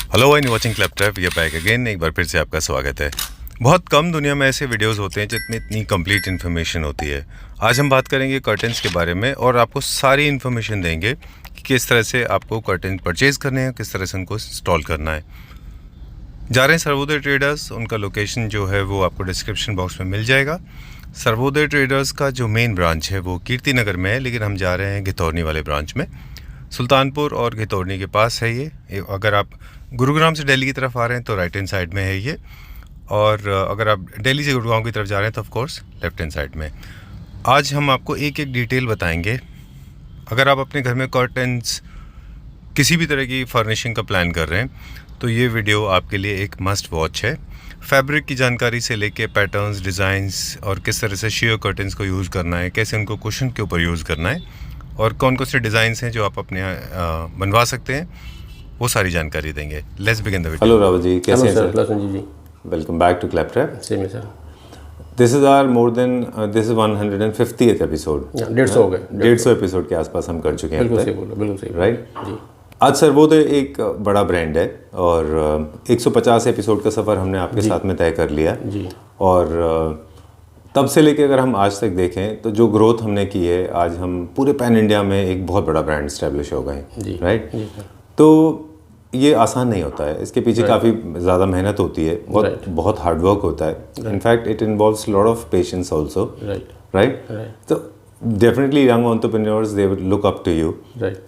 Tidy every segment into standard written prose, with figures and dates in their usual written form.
Hello and watching क्लैपटॉप, ये back again. एक बार फिर से आपका स्वागत है। बहुत कम दुनिया में ऐसे वीडियोस होते हैं जितनी इतनी कंप्लीट इन्फॉर्मेशन होती है। आज हम बात करेंगे कर्टन्स के बारे में और आपको सारी इन्फॉर्मेशन देंगे कि किस तरह से आपको कर्टन परचेज़ करने हैं, किस तरह से उनको इंस्टॉल करना है। जा रहे हैं सर्वोदय ट्रेडर्स। उनका लोकेशन जो है वो आपको डिस्क्रिप्शन बॉक्स में मिल जाएगा। सर्वोदय ट्रेडर्स का जो मेन ब्रांच है वो कीर्ति नगर में है, लेकिन हम जा रहे हैं घितौरनी वाले ब्रांच में। सुल्तानपुर और घितौरनी के पास है ये। अगर आप गुरुग्राम से दिल्ली की तरफ आ रहे हैं तो राइट हैंड साइड में है ये, और अगर आप दिल्ली से गुड़गांव की तरफ जा रहे हैं तो of course left hand side में। आज हम आपको एक एक डिटेल बताएंगे। अगर आप अपने घर में कर्टन्स किसी भी तरह की फर्निशिंग का प्लान कर रहे हैं तो ये वीडियो आपके लिए एक मस्ट वॉच है। फैब्रिक की जानकारी से लेके पैटर्न्स, डिज़ाइंस और किस तरह से शेयर कर्टन्स को यूज़ करना है, कैसे उनको कुशन के ऊपर यूज़ करना है और कौन कौन से डिज़ाइंस हैं जो आप अपने बनवा सकते हैं, वो सारी जानकारी देंगे। Let's begin the video. Hello Rawat ji, कैसे हैं sir? Sanjeev ji, welcome back to Claptop. Same है sir. This is our this is 150th episode. 150 हो गए। 150 एपिसोड के आसपास हम कर चुके हैं। बिल्कुल सही बोला, बिल्कुल सही। राइट जी। आज सर्वोदय एक बड़ा ब्रांड है और 150 एपिसोड का सफ़र हमने आपके साथ में तय कर लिया जी। और तब से लेके अगर हम आज तक देखें तो जो ग्रोथ हमने की है, आज हम पूरे पैन इंडिया में एक बहुत बड़ा ब्रांड इस्टेब्लिश हो गए हैं। राइट। तो ये आसान नहीं होता है, इसके पीछे काफ़ी ज़्यादा मेहनत होती है, बहुत हार्ड वर्क होता है। In fact it involves lot of patience also. Right. तो definitely young entrepreneurs they will look up to you.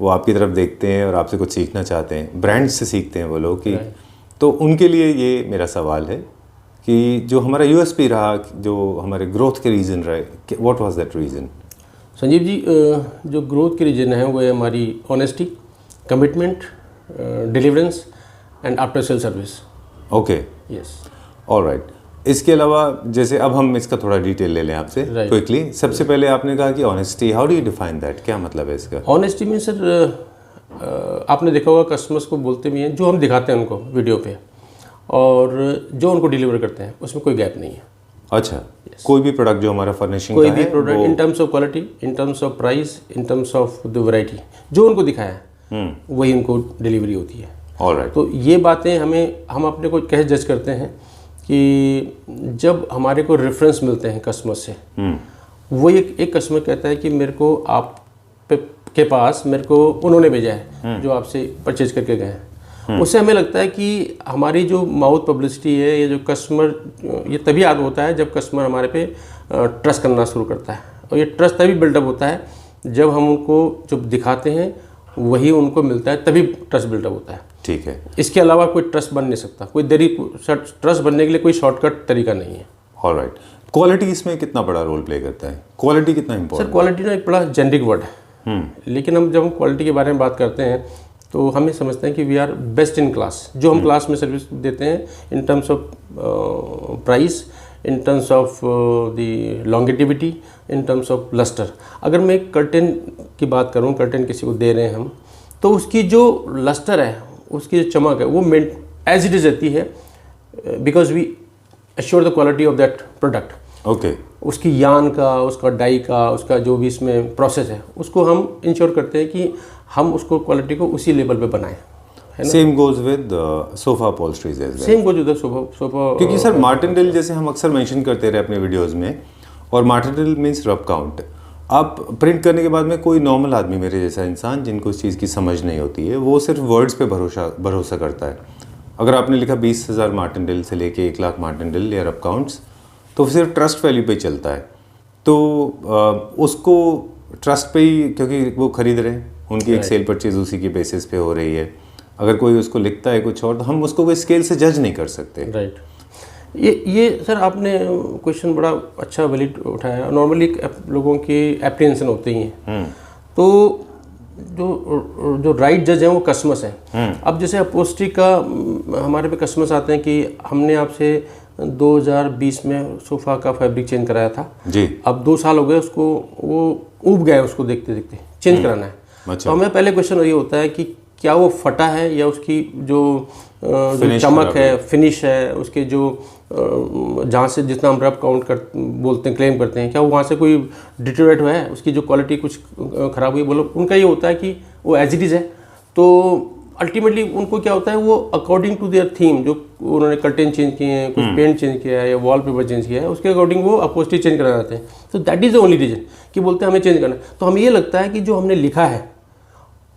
वो आपकी तरफ देखते हैं और आपसे कुछ सीखना चाहते हैं। ब्रांड से सीखते हैं वो लोग कि तो उनके लिए ये मेरा सवाल है कि जो हमारा यूएसपी रहा, जो हमारे ग्रोथ के रीज़न रहे, what was that reason? Sanjeev ji, जो ग्रोथ के रीजन है वो है हमारी honesty, commitment, deliverance and after sale service. Okay, yes, alright. इसके अलावा जैसे अब हम इसका थोड़ा डिटेल ले लें आपसे क्विकली। सबसे पहले आपने कहा कि honesty, how do you define that? क्या मतलब है इसका? ऑनेस्टी मीन सर, आपने देखा होगा कस्टमर्स को बोलते भी हैं, जो हम दिखाते हैं उनको वीडियो पे और जो उनको डिलीवर करते हैं उसमें कोई गैप नहीं है। अच्छा, कोई भी प्रोडक्ट जो हमारा फर्निशिंग कोई भी product in terms of quality, in terms of price, in terms of the variety, जो उनको दिखाया है वही उनको डिलीवरी होती है। ऑलराइट। तो ये बातें हम अपने को कैसे जज करते हैं कि जब हमारे को रेफरेंस मिलते हैं कस्टमर से, वो एक कस्टमर कहता है कि मेरे को आप के पास मेरे को उन्होंने भेजा है जो आपसे परचेज करके गए हैं, उससे हमें लगता है कि हमारी जो माउथ पब्लिसिटी है, ये जो कस्टमर, ये तभी याद होता है जब कस्टमर हमारे पे ट्रस्ट करना शुरू करता है। और ये ट्रस्ट तभी बिल्डअप होता है जब हम उनको जब दिखाते हैं वही उनको मिलता है, तभी ट्रस्ट बिल्डअप होता है। ठीक है। इसके अलावा कोई ट्रस्ट बन नहीं सकता। कोई ट्रस्ट बनने के लिए कोई शॉर्टकट तरीका नहीं है। ऑलराइट। क्वालिटी इसमें कितना बड़ा रोल प्ले करता है? क्वालिटी कितना इंपॉर्टेंट? सर, क्वालिटी ना एक बड़ा जेनरिक वर्ड है, लेकिन हम जब क्वालिटी के बारे में बात करते हैं तो हमें समझते हैं कि we are best in class. जो हम क्लास में सर्विस देते हैं in terms of price, in terms of the longevity, in terms of lustre. अगर मैं एक कर्टन की बात करूं, कर्टन किसी को दे रहे हैं हम, तो उसकी जो लस्टर है, उसकी जो चमक है, वो एज इट इज रहती है, because we assure the quality of that product. Okay. उसकी यान का, उसका डाई का, उसका जो भी इसमें प्रोसेस है, उसको हम इंश्योर करते हैं कि हम उसको क्वालिटी को उसी लेवल पे बनाएं। Same goes with sofa upholstery as well. Same goes with sofa. क्योंकि सर मार्टिनडेल जैसे हम अक्सर मेंशन करते रहे अपने वीडियोस में, और मार्टिनडेल मींस रब काउंट। आप प्रिंट करने के बाद में कोई नॉर्मल आदमी, मेरे जैसा इंसान जिनको इस चीज़ की समझ नहीं होती है, वो सिर्फ वर्ड्स पे भरोसा करता है। अगर आपने लिखा 20,000 मार्टिनडेल से लेके 1 लाख मार्टिनडेल या रब काउंट्स, तो सिर्फ ट्रस्ट वैल्यू पे चलता है। तो उसको ट्रस्ट पे ही, क्योंकि वो खरीद रहे हैं, उनकी एक सेल परचेज उसी की बेसिस पे हो रही है। अगर कोई उसको लिखता है कुछ और, तो हम उसको कोई स्केल से जज नहीं कर सकते। राइट। ये सर आपने क्वेश्चन बड़ा अच्छा वैलिड उठाया। नॉर्मली लोगों की एप्रीहेंशन होते ही हैं, तो जो राइट जज हैं वो कस्टमर्स हैं। अब जैसे अपोस्ट्री का हमारे पे कस्टमर्स आते हैं कि हमने आपसे 2020 में सोफ़ा का फैब्रिक चेंज कराया था जी, अब 2 साल हो गए उसको, वो ऊब गया, उसको देखते देखते चेंज कराना है। अच्छा। तो हमें पहले क्वेश्चन ये होता है कि क्या वो फटा है या उसकी जो चमक है, फिनिश है, उसके जो जहाँ से जितना हम रब काउंट बोलते हैं, क्लेम करते हैं, क्या वो वहाँ से कोई डिटेरियोरेट हुआ है, उसकी जो क्वालिटी कुछ ख़राब हुई, बोलो उनका ये होता है कि वो एज इट इज़ है। तो अल्टीमेटली उनको क्या होता है, वो अकॉर्डिंग टू देयर थीम, जो उन्होंने कर्टेन चेंज किए हैं, कुछ पेंट चेंज किया है या वॉल पेपर चेंज किया है, उसके अकॉर्डिंग वो अपहोल्स्ट्री चेंज कराना चाहते हैं। तो that is the only reason कि बोलते हैं हमें चेंज करना। तो हमें ये लगता है कि जो हमने लिखा है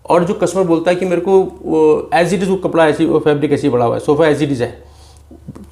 और जो कस्टमर बोलता है कि मेरे को एज इट इज़ वो कपड़ा ऐसी, वो फैब्रिक ऐसी पड़ा हुआ है, सोफ़ा एज इट इज़ है,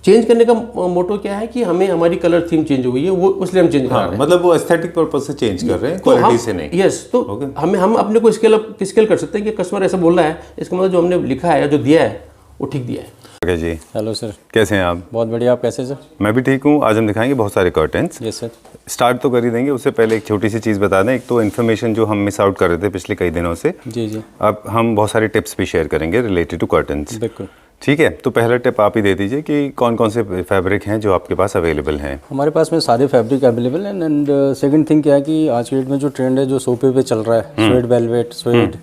चेंज करने का मोटो क्या है कि हमें हमारी कलर थीम चेंज हो गई है, वो इसलिए हम चेंज करा रहे हैं। मतलब वो एस्थेटिक पर्पज से चेंज कर रहे हैं, तो क्वालिटी से नहीं। यस, तो हम अपने को स्केल कर सकते हैं कि कस्टमर ऐसा बोल रहा है, इसका मतलब जो हमने लिखा है या जो दिया है वो ठीक दिया है। ओके जी, हेलो सर। कैसे हैं आप? बहुत बढ़िया, आप कैसे सर? मैं भी ठीक हूँ। आज हम दिखाएंगे बहुत सारे कर्टेंस। Yes sir. स्टार्ट तो कर ही देंगे, उससे पहले एक छोटी सी चीज़ बता दें। एक तो इन्फॉर्मेशन जो हम मिस आउट कर रहे थे पिछले कई दिनों से, जी जी अब हम बहुत सारे टिप्स भी शेयर करेंगे रिलेटेड टू कर्टेंस। बिल्कुल। ठीक है, तो पहला टिप आप ही दे दीजिए कि कौन कौन से फैब्रिक हैं जो आपके पास अवेलेबल हैं। हमारे पास में सारे फैब्रिक अवेलेबल हैं। एंड सेकंड थिंग क्या है कि आज के डेट में जो ट्रेंड है, जो सोफे पे चल रहा है, स्वेड वेलवेट स्वेड,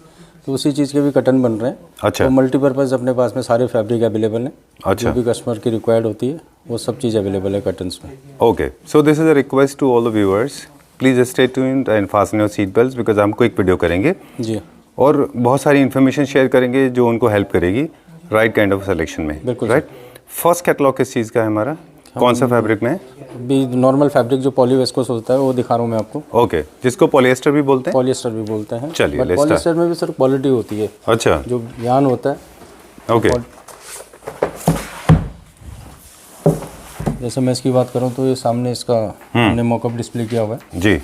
तो उसी चीज़ के भी कर्टन बन रहे हैं। अच्छा। तो मल्टीपर्पज़ अपने पास में सारे फैब्रिक अवेलेबल हैं। अच्छा। जो भी कस्टमर की रिक्वायर्ड होती है वो सब चीज़ अवेलेबल है कर्टन्स में। Okay, so this is a request to all the viewers, please stay tuned and fasten your seat belts, because हम क्विक वीडियो करेंगे जी और बहुत सारी इन्फॉर्मेशन शेयर करेंगे जो उनको हेल्प करेगी राइट काइंड ऑफ सिलेक्शन में। बिल्कुल राइट। फर्स्ट कैटलॉग किस चीज़ का है हमारा? कौन सा फैब्रिक में है? अभी नॉर्मल फैब्रिक जो पॉलीवेस्कोस होता है वो दिखा रहा हूँ मैं आपको। ओके, जिसको पॉलिएस्टर भी बोलते हैं। पॉलिएस्टर भी बोलते हैं। चलिए, let's पॉलिएस्टर में भी सर क्वालिटी होती है। अच्छा, जो यान होता है, ओके। जैसे मैं इसकी बात करूं तो ये सामने इसका हमने मॉकअप डिस्प्ले किया हुआ है जी,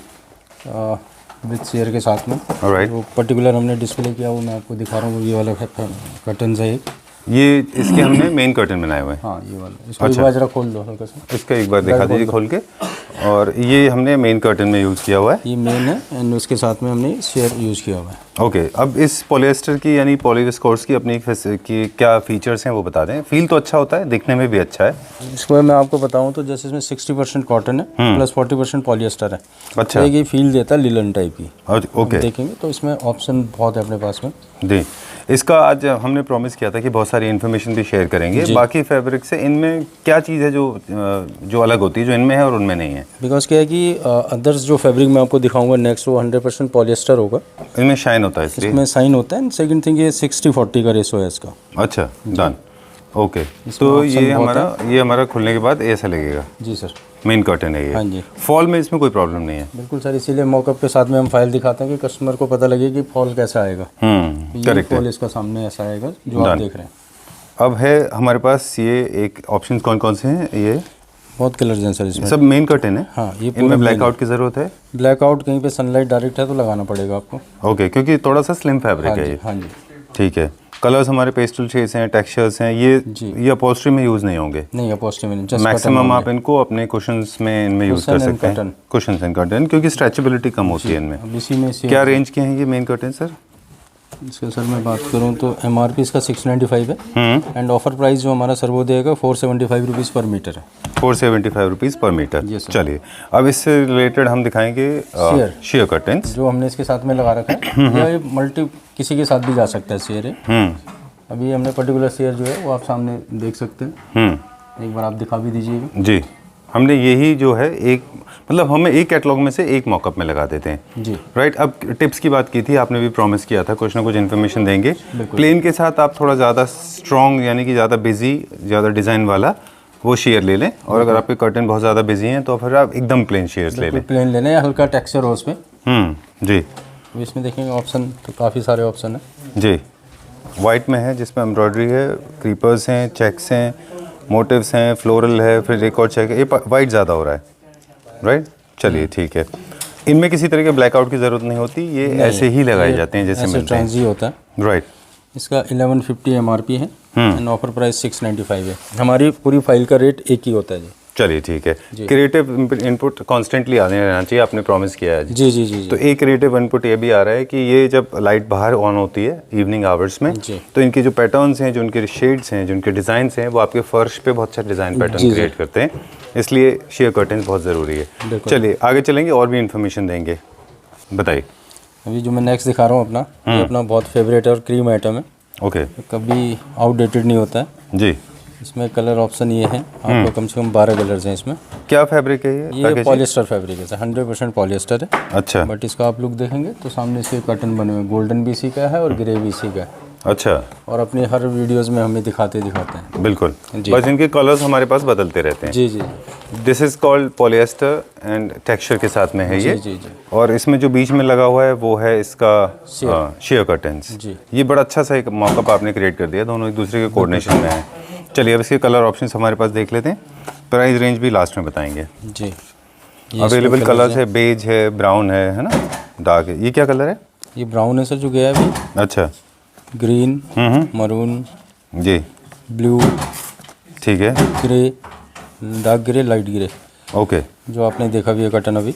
विद शेयर के साथ में। ऑलराइट। वो पर्टिकुलर हमने डिस्प्ले किया, वो मैं आपको दिखा रहा हूँ। ये वाला कर्टन है एक, ये इसके हमने मेन कर्टन बनाए हुए हैं। हाँ ये वाला। इसको एक बार जरा खोल दो हल्का सा। इसका एक बार दिखा दीजिए खोल के। और ये हमने मेन कर्टन में यूज़ किया हुआ है। ये मेन है एंड उसके साथ में हमने शेयर यूज़ किया हुआ है। ओके, अब इस पॉलिएस्टर की यानी पॉलीविस्कोस की अपनी की क्या फीचर्स हैं वो बता दें। फील तो अच्छा होता है, दिखने में भी अच्छा है। इसको मैं आपको बताऊं तो जैसे इसमें 60% कॉटन है प्लस 40% पॉलिएस्टर है। अच्छा। तो ये फील देता है लिलन टाइप की। ओके, देखेंगे तो इसमें ऑप्शन बहुत है अपने पास में। जी। इसका आज हमने प्रॉमिस किया था कि बहुत सारी इन्फॉर्मेशन भी शेयर करेंगे बाकी फैब्रिक से। इनमें क्या चीज़ है जो अलग होती है, जो इनमें है और उनमें नहीं है? बिकॉज क्या है कि अदर्स जो फैब्रिक मैं आपको दिखाऊंगा नेक्स्ट, वो 100% पॉलिएस्टर होगा। इनमें शाइन होता है इसलिए। इसमें साइन होता है। सेकंड थिंग ये 60-40 का रेशो है इसका। अच्छा, डन। ओके, तो ये हमारा खुलने के बाद ऐसा लगेगा। जी सर। मेन कर्टन है ये। हाँ जी। फॉल में इसमें कोई प्रॉब्लम नहीं है। बिल्कुल सर, इसीलिए मॉकअप के साथ में हम फाइल दिखाते हैं कि कस्टमर को पता लगे कि फॉल कैसा आएगा। करेक्ट है। फॉल इसका सामने ऐसा आएगा जो आप देख रहे हैं। अब है हमारे पास ये एक ऑप्शन कौन कौन से हैं? ये बहुत कलर्स हैं सर इसमें। सब मेन कर्टन है। हाँ, ये इनमें ब्लैकआउट की ज़रूरत है? ब्लैकआउट कहीं पे सनलाइट डायरेक्ट है तो लगाना पड़ेगा आपको। ओके, क्योंकि थोड़ा सा स्लिम फैब्रिक है ये। हाँ जी। ठीक है। कलर्स हमारे पेस्टल शेड्स हैं, टेक्सचर्स हैं। ये अपॉल्स्ट्री में यूज़ नहीं होंगे? नहीं, अपॉल्स्ट्री में नहीं। मैक्सिमम आप इनको अपने कुशन्स में इनमें यूज़ कर सकते हैं। कुशन्स एंड कर्टन, क्योंकि स्ट्रेचेबिलिटी कम होती है इनमें। अब इसी में से क्या रेंज के हैं ये मेन कर्टन सर? इसका सर मैं बात करूं तो MRP इसका 695 है एंड ऑफर प्राइस जो हमारा सर वो देगा 475 रुपीज़ पर मीटर है। 475 रुपीज़ पर मीटर। Yes, sir. चलिए, अब इससे रिलेटेड हम दिखाएंगे शेयर कर्टन्स जो हमने इसके साथ में लगा रखा है। या ये मल्टी किसी के साथ भी जा सकता है शेयर है। अभी हमने पर्टिकुलर शेयर जो है वो आप सामने देख सकते हैं। एक बार आप दिखा भी दीजिएगा। जी, हमने यही जो है एक मतलब हमें एक कैटलॉग में से एक मॉकअप में लगा देते हैं। जी। राइट। अब टिप्स की बात की थी, आपने भी प्रॉमिस किया था कुछ ना कुछ इन्फॉर्मेशन देंगे। प्लेन के साथ आप थोड़ा ज़्यादा स्ट्रॉन्ग यानी कि ज़्यादा बिजी, ज़्यादा डिज़ाइन वाला वो शेयर ले लें। और अगर आपके कर्टन बहुत ज़्यादा बिजी हैं तो फिर आप एकदम प्लेन शेयर्स ले लें। प्लेन लेने हैं, हल्का टेक्सचर हो उसमें। जी। इसमें देखेंगे ऑप्शन तो काफ़ी सारे ऑप्शन है। जी, वाइट में है जिसमें एम्ब्रॉयडरी है, क्रीपर्स हैं, चेक्स हैं, मोटिव्स हैं, फ्लोरल है, फिर एक और चेक है। ये वाइट ज़्यादा हो रहा है, राइट? चलिए ठीक है। इनमें किसी तरह के ब्लैकआउट की ज़रूरत नहीं होती, ये ऐसे ही लगाए जाते हैं जैसे मिलते हैं। ट्रांजी होता है। राइट। इसका 1150 MRP है एंड ऑफर प्राइस 695 है। हमारी पूरी फाइल का रेट एक ही होता है जी। चलिए ठीक है। क्रिएटिव इनपुट कॉन्स्टेंटली आने रहना चाहिए, आपने प्रॉमिस किया है। जी जी जी। तो एक क्रिएटिव इनपुट ये भी आ रहा है कि ये जब लाइट बाहर ऑन होती है इवनिंग आवर्स में, तो इनके जो पैटर्न्स हैं, जो उनके शेड्स हैं, जो उनके डिज़ाइंस हैं, वो आपके फर्श पे बहुत अच्छा डिज़ाइन पैटर्न क्रिएट करते हैं। इसलिए शेयर कर्टन्स बहुत ज़रूरी है। चलिए आगे चलेंगे और भी इन्फॉर्मेशन देंगे, बताइए। अभी जो मैं नेक्स्ट दिखा रहा हूँ अपना, ये अपना बहुत फेवरेट और क्रीम आइटम है। ओके। कभी आउटडेटेड नहीं होता है जी। इसमें कलर ऑप्शन ये है, आपको कम से कम 12 कलर्स हैं इसमें। क्या फैब्रिक है ये पॉलिएस्टर फैब्रिक है, 100% पॉलिएस्टर है। अच्छा। बट इसका आप लुक देखेंगे तो सामने से कर्टन बने हुए, गोल्डन भी इसी का है और ग्रे भी इसी का है। अच्छा, और अपनी हर वीडियोस में हमें दिखाते हैं। बिल्कुल जी। बस इनके कलर्स हमारे पास बदलते रहते हैं। जी जी this is called polyester and texture के साथ में है ये। जी जी। और इसमें जो बीच में लगा हुआ है वो है इसका शेयर कर्टन्स। जी। ये बड़ा अच्छा सा एक मॉकअप आपने क्रिएट कर दिया, दोनों एक दूसरे के कोऑर्डिनेशन में है। चलिए अब इसके कलर ऑप्शंस हमारे पास देख लेते हैं, प्राइस रेंज भी लास्ट में बताएंगे। जी। अवेलेबल कलर्स है, बेज है, ब्राउन है ना, डार्क है। ये क्या कलर है? ये ब्राउन है सर जो गया है अभी। अच्छा, ग्रीन, मरून, जी ब्लू, ठीक है, grey, dark grey, light grey, okay. जो आपने देखा भी है कटन अभी।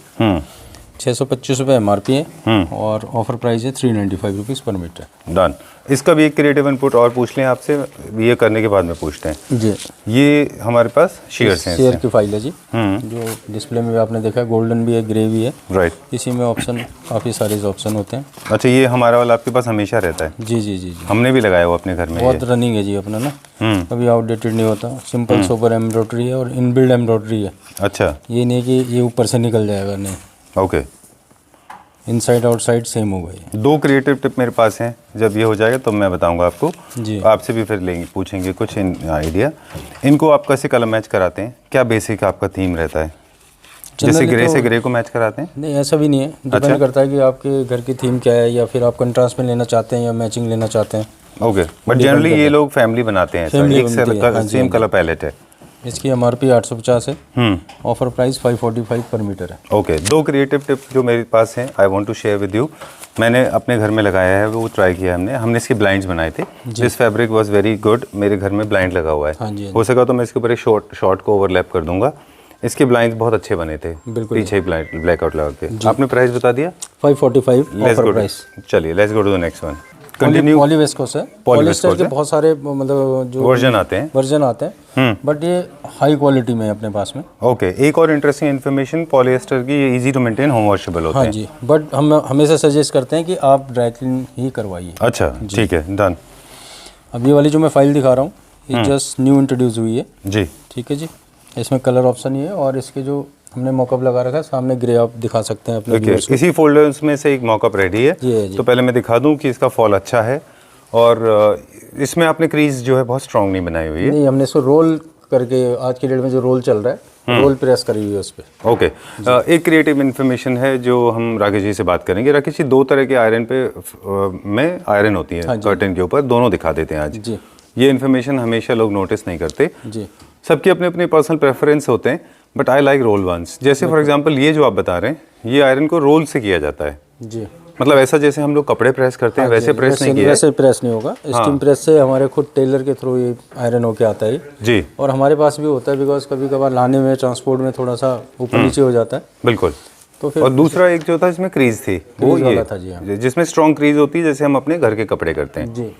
625 रुपये MRP है और ऑफर प्राइस है 395 रुपीज़ पर मीटर। डन। इसका भी एक क्रिएटिव इनपुट और पूछ लें आपसे, ये करने के बाद में पूछते हैं। जी। ये हमारे पास शेयर्स हैं। शेयर की फाइल है जी, जो डिस्प्ले में भी आपने देखा, गोल्डन भी है, ग्रे भी है। राइट। इसी में ऑप्शन, काफ़ी सारे ऑप्शन होते हैं। अच्छा, ये हमारा वाला आपके पास हमेशा रहता है? जी जी जी जी। हमने भी लगाया हुआ अपने घर में। बहुत रनिंग है जी अपना ना, कभी आउटडेटेड नहीं होता। सिंपल सोबर एम्ब्रॉयडरी है और इनबिल्ड एम्ब्रॉयडरी है। अच्छा, ये नहीं कि ये ऊपर से निकल जाएगा, नहीं, ओके। इनसाइड आउटसाइड सेम होगा ये। 2 क्रिएटिव टिप मेरे पास हैं, जब ये हो जाएगा तो मैं बताऊंगा आपको। जी। आपसे भी फिर लेंगे, पूछेंगे कुछ आइडिया। इनको आप कैसे कलर मैच कराते हैं? क्या बेसिक आपका थीम रहता है? जैसे ग्रे से ग्रे को मैच कराते हैं? नहीं, ऐसा भी नहीं है, डिपेंड करता है कि आपके घर की थीम क्या है, या फिर आप कंट्रास्ट में लेना चाहते हैं या मैचिंग लेना चाहते हैं। ओके, बट जनरली ये लोग फैमिली बनाते हैं, सेम कलर पैलेट है। इसकी MRP 850 है, ऑफर प्राइस 545 पर मीटर है। ओके, 2 क्रिएटिव टिप जो मेरे पास हैं, I want to share with you. मैंने अपने घर में लगाया है, वो ट्राई किया हमने इसके ब्लाइंड्स बनाए थे। This fabric was very good. मेरे घर में ब्लाइंड लगा हुआ है। हाँ जी। हो सका तो मैं इसके ऊपर एक शॉर्ट को ओवरलैप कर दूंगा। इसके ब्लाइंड्स बहुत अच्छे बने थे, पीछे ब्लैकआउट लगा के। आपने प्राइस बता दिया? 545 ऑफर प्राइस। चलिए let's go to the next one. Continue. Polyviscose है, पॉलिएस्टर के बहुत सारे मतलब जो वर्जन आते हैं, बट ये हाई क्वालिटी में है अपने पास में। ओके, एक और इंटरेस्टिंग इन्फॉर्मेशन, पॉलिएस्टर की ये easy to maintain, home washable होते हैं। हाँ जी, बट हम हमेशा सजेस्ट करते हैं कि आप ड्राई क्लीन ही करवाइए। अच्छा, ठीक है, डन। अब ये वाली जो मैं फाइल दिखा रहा हूँ, ये जस्ट न्यू इंट्रोड्यूस हुई है जी, ठीक है जी। इसमें कलर ऑप्शन ही है, और इसके जो हमने मॉकअप लगा रखा है सामने, ग्रे आप दिखा सकते हैं अपने व्यूअर्स को। इसी फोल्डर्स में से एक मॉकअप रेडी है। जी। तो पहले मैं दिखा दूं कि इसका फॉल अच्छा है, और इसमें आपने क्रीज जो है बहुत स्ट्रांग नहीं बनाई हुई है। नहीं, हमने इसको रोल करके, आज के डेट में जो रोल चल रहा है, रोल प्रेस करी हुई है उस पर। ओके, एक क्रिएटिव इन्फॉर्मेशन है जो हम राकेश जी से बात करेंगे। राकेश जी, 2 तरह के आयरन पे में आयरन होती है कर्टन के ऊपर, दोनों दिखा देते हैं आज जी। ये इन्फॉर्मेशन हमेशा लोग नोटिस नहीं करते जी। सबके अपने अपने पर्सनल प्रेफरेंस होते हैं, but I like roll ones. जैसे फॉर एग्जांपल ये जो आप बता रहे हैं, ये आयरन को रोल से किया जाता है। जी। मतलब ऐसा जैसे हम लोग कपड़े प्रेस करते हैं वैसे प्रेस नहीं किया है। वैसे प्रेस नहीं होगा, स्टीम प्रेस से हमारे खुद टेलर के थ्रू ये आयरन होके आता है जी। और हमारे पास भी होता है, बिकॉज कभी कभार लाने में, ट्रांसपोर्ट में थोड़ा सा ऊपर नीचे हो जाता है। बिल्कुल। तो फिर और दूसरा एक जो था इसमें क्रीज थी, वो वाला ये था जी। हाँ जिसमें स्ट्रॉन्ग क्रीज होती है, जैसे हम अपने घर के कपड़े करते हैं। जी।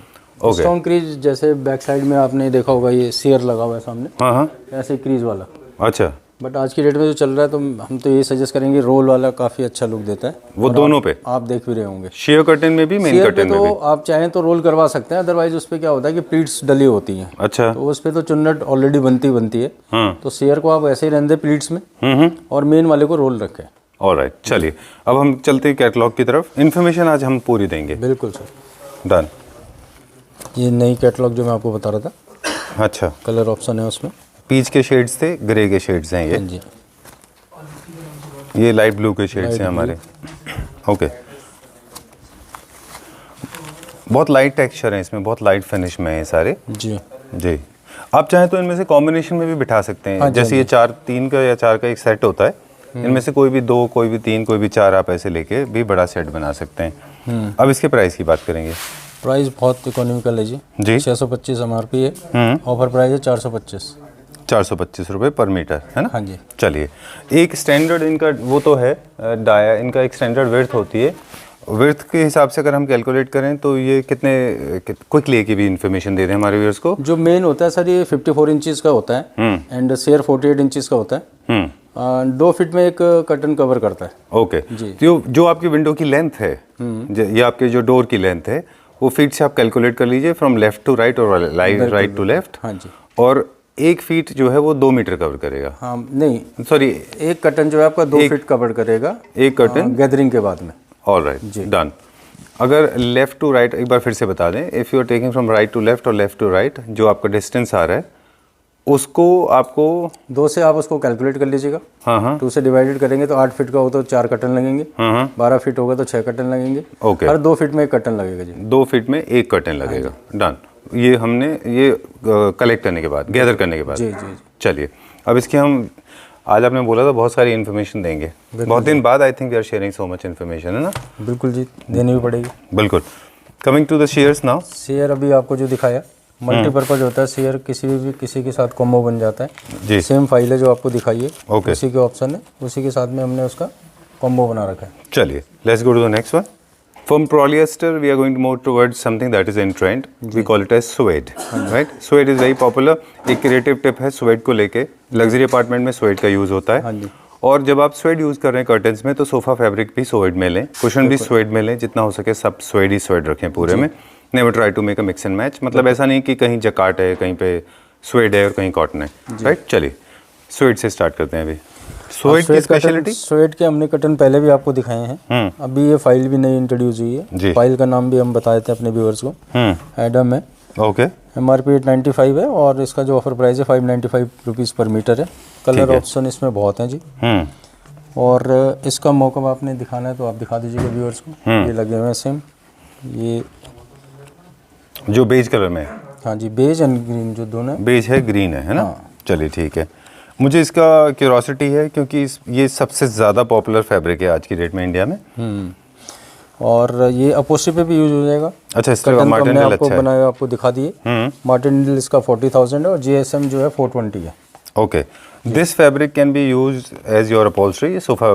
स्ट्रॉन्ग क्रीज जैसे बैक साइड में आपने देखा होगा, ये शेयर लगा हुआ है सामने, हाँ हाँ, ऐसे क्रीज वाला। अच्छा। बट आज की डेट में जो चल रहा है, तो हम तो ये सजेस्ट करेंगे, रोल वाला काफ़ी अच्छा लुक देता है। वो दोनों पे आप देख भी रहे होंगे, शेयर कर्टन में भी, मेन शेयर पे कर्टन में तो भी। आप चाहें तो रोल करवा सकते हैं, अदरवाइज उस पर क्या होता है कि प्लीट्स डली होती हैं, अच्छा। तो उस पर तो चुन्नट ऑलरेडी बनती है। हाँ। तो शेयर को आप ऐसे ही रहने दें प्लीट्स में, और मेन वाले को रोल रखें। ऑलराइट, चलिए अब हम चलते हैं कैटलॉग की तरफ। इन्फॉर्मेशन आज हम पूरी देंगे। बिल्कुल सर। डन। ये नई कैटलॉग जो मैं आपको बता रहा था, अच्छा, कलर ऑप्शन है उसमें। पीच के शेड्स थे, ग्रे के शेड्स हैं हाँ जी। ये लाइट ब्लू के शेड्स हैं हमारे। ओके, बहुत लाइट टेक्सचर है इसमें, बहुत लाइट फिनिश में है सारे। जी। जी, आप चाहें तो इनमें से कॉम्बिनेशन में भी बिठा सकते हैं। जैसे ये 3 का या 4 का एक सेट होता है, इनमें से कोई भी 2, कोई भी 3, कोई भी 4 आप ऐसे लेके भी बड़ा सेट बना सकते हैं। अब इसके प्राइस की बात करेंगे। प्राइस बहुत इकोनॉमिकल है जी। 625 MRP है, ऑफर प्राइस है 425। 425 रुपये पर मीटर, है ना? हाँ जी। चलिए, एक स्टैंडर्ड इनका वो तो है डाया, इनका एक स्टैंडर्ड विड्थ होती है। विड्थ के हिसाब से अगर हम कैलकुलेट करें तो ये कितने, क्विकली की भी इन्फॉर्मेशन दे दें हमारे व्यूअर्स को। जो मेन होता है सर, ये 54 इंचज़ का होता है, एंड शेयर 48 इंचज़ का होता है। 2 फीट में एक कर्टन कवर करता है। ओके, तो जो आपकी विंडो की लेंथ है, ये आपके जो डोर की लेंथ है, वो फीट से आप कैलकुलेट कर लीजिए, फ्रॉम लेफ्ट टू राइट और राइट टू लेफ्ट। हाँ जी। और 1 फीट जो है वो 2 मीटर कवर करेगा। हाँ, नहीं, सॉरी, एक कर्टन जो है आपका 2 फीट कवर करेगा, एक कर्टन गैदरिंग के बाद में। Alright, done. अगर लेफ़्ट टू राइट एक बार फिर से बता दें, if you are taking from right to left और लेफ़्ट टू राइट, जो आपका डिस्टेंस आ रहा है उसको आपको 2 से आप उसको कैलकुलेट कर लीजिएगा। हाँ हाँ 2 से डिवाइडेड करेंगे तो 8 फीट का हो तो 4 कर्टन लगेंगे। 12 फीट होगा तो 6 कर्टन लगेंगे। ओके। हर 2 फीट में 1 कर्टन लगेगा जी। 2 फीट में 1 कर्टन लगेगा। डन। ये हमने ये कलेक्ट करने के बाद, गैदर करने के बाद। जी जी। चलिए अब इसके हम, आज आपने बोला था बहुत सारी इन्फॉर्मेशन देंगे, बहुत दिन बाद I think we are sharing so much information, है ना? बिल्कुल जी, देनी भी पड़ेगी। बिल्कुल। Coming to the sheers now. Sheer अभी आपको जो दिखाया मल्टीपर्पज होता है। शेयर किसी के साथ कॉम्बो बन जाता है जी। सेम फाइल है जो आपको दिखाई है, ओके। उसी के ऑप्शन है, उसी के साथ में हमने उसका कॉम्बो बना रखा है। चलिए let's go to the next one. From polyester, we are going to move towards something that is in trend. We call it as suede, right? Suede is very popular. एक क्रिएटिव टिप है suede को लेके, luxury apartment में suede का use होता है। हाँ जी। और जब आप suede यूज़ कर रहे हैं कर्टन्स में, तो सोफ़ा फैब्रिक भी suede में लें, कुशन भी suede में लें, जितना हो सके सब suede ही suede रखें पूरे में। Never try to make a mix and match. मतलब ऐसा नहीं कि कहीं जकार्ट है, कहीं पे suede है और कहीं कॉटन है, राइट? चलिए suede से स्टार्ट करते हैं अभी। सुएड की स्पेशलिटी? सुएड के हमने कटन पहले भी आपको दिखाए हैं। अभी ये फाइल भी नई इंट्रोड्यूस हुई है। फाइल का नाम भी हम बताए थे अपने व्यूअर्स को, एडम है। ओके। MRP 895 है और इसका जो ऑफर प्राइस है 595 रुपीज़ पर मीटर है। कलर ऑप्शन इसमें बहुत हैं जी। और इसका मौका आपने दिखाना है तो आप दिखा दीजिएगा व्यूअर्स को। ये लगे हुए हैं सेम, ये जो बेज कलर में है। हाँ जी, बेज एंड ग्रीन जो दोनों है। बेज है, ग्रीन है ना? हाँ। चलिए ठीक है। मुझे इसका क्यूरोसिटी है क्योंकि ये सबसे ज़्यादा पॉपुलर फैब्रिक है आज की डेट में इंडिया में। और ये अपोस्ट्री पे भी यूज हो जाएगा। अच्छा, इसका कटन मार्टिन हमने नील आपको अच्छा है। बनाया, आपको दिखा दिए। मार्टिन नील इसका 40,000 है और GSM जो है 420 है। Okay. This fabric can be use as your upholstery sofa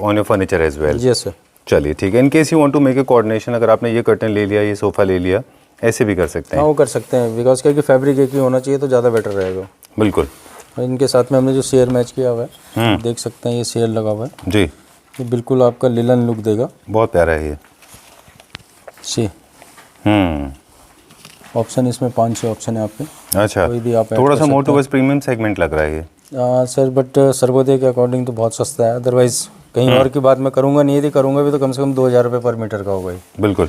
on your furniture as well. Yes sir. चलिए ठीक है। In case you want to make a coordination, अगर आपने ये कर्टन ले लिया, ये सोफ़ा ले लिया, ऐसे भी कर सकते हैं। हाँ, वो कर सकते हैं, बिकॉज क्या कि फैब्रिक एक ही होना चाहिए तो ज़्यादा बेटर रहेगा। बिल्कुल। और इनके साथ में हमने जो शेयर मैच किया हुआ है, देख सकते हैं ये शेयर लगा हुआ है जी। ये बिल्कुल आपका लिलन लुक देगा। बहुत प्यारा है ये। सी ऑप्शन इसमें 5-6 ऑप्शन है आपके। अच्छा, कोई भी आप ऐड थोड़ा कर सा मोर सकते टू बस प्रीमियम सेगमेंट लग रहा है ये। सर बट सर्वोदय के अकॉर्डिंग तो बहुत सस्ता है। अदरवाइज कहीं और की बात मैं करूँगा नहीं, यदि करूँगा भी तो कम से कम 2,000 रुपये पर मीटर का होगा ही। बिल्कुल।